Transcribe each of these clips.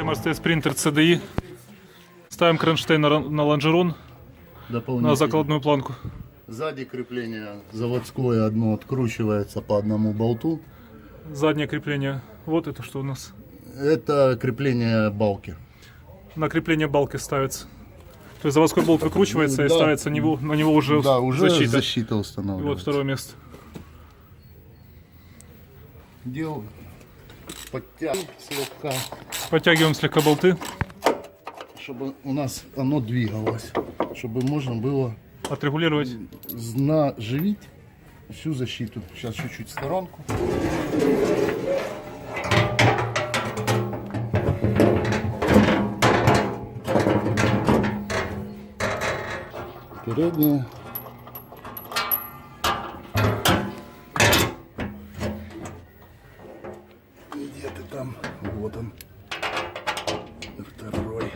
Mercedes Sprinter CDI. Ставим кронштейн на лонжерон, на закладную планку. Сзади крепление заводское одно откручивается по одному болту. Заднее крепление. Вот это что у нас. Это крепление балки. На крепление балки ставится. То есть заводской болт выкручивается и ставится на него уже, защита установлена. Вот второе место. Делаю. Подтягиваем слегка, Подтягиваем слегка болты. чтобы у нас оно двигалось, чтобы можно было Отрегулировать. наживить всю защиту. Сейчас чуть-чуть в сторонку. Передняя. Где ты там? Вот он. Второй.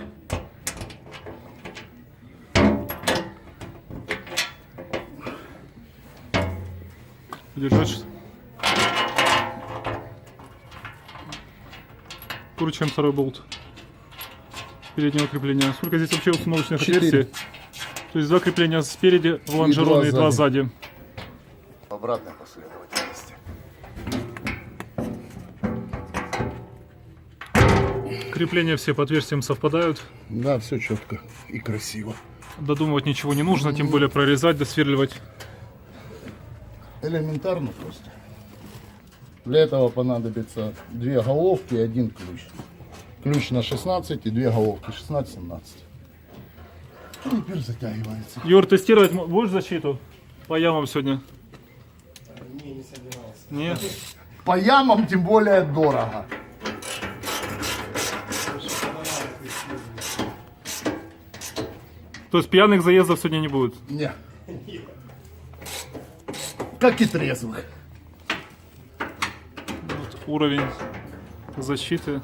Держать. Кручиваем второй болт переднего крепления. Сколько здесь вообще установочных 4. отверстий? То есть два крепления спереди в лонжерон и два сзади. В обратной последовательности. Крепления все по отверстиям совпадают. Да, все четко и красиво. Додумывать ничего не нужно, тем более прорезать, досверливать. Элементарно просто. Для этого понадобится 2 головки и 1 ключ. Ключ на 16 и 2 головки 16-17. И теперь затягивается. Юр, тестировать будешь защиту по ямам сегодня? Не собирался. Нет? По ямам тем более дорого. То есть пьяных заездов сегодня не будет? Не. Как и трезвых. Вот уровень защиты.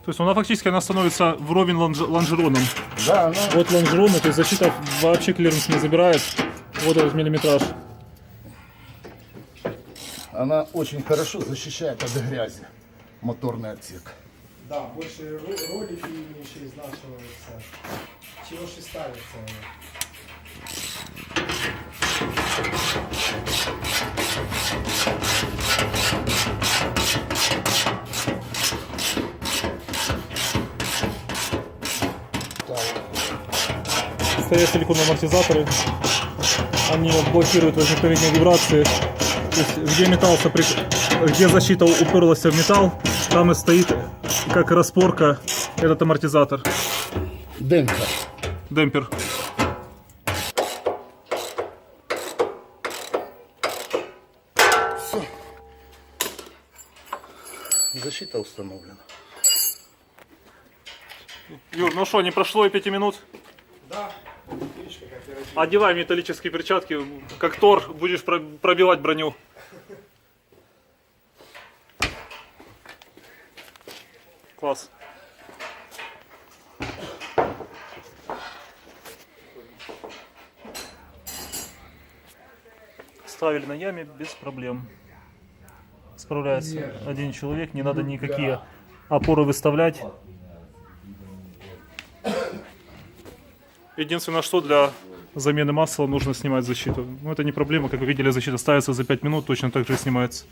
То есть она становится вровень лонжероном. Да, она Вот лонжероны, то есть защита вообще клиренс не забирает. Вот этот миллиметраж. Она очень хорошо защищает от грязи моторный отсек. Да, больше ролики меньше изнашиваются. Чего же ставится? Стоят силиконовые амортизаторы. Они блокируют возникновение вибрации. То есть, где защита уперлась в металл, там и стоит как распорка этот амортизатор. Демпфер. Демпер. Все. Защита установлена. Юр, ну что, не прошло и 5 минут? Да. Видишь, как оперативно. Одевай металлические перчатки, как Тор, будешь пробивать броню. Класс. Ставили на яме без проблем. Справляется один человек, не надо никакие опоры выставлять. Единственное, что для замены масла нужно снимать защиту. Но это не проблема, как вы видели, защита ставится за 5 минут, точно так же и снимается.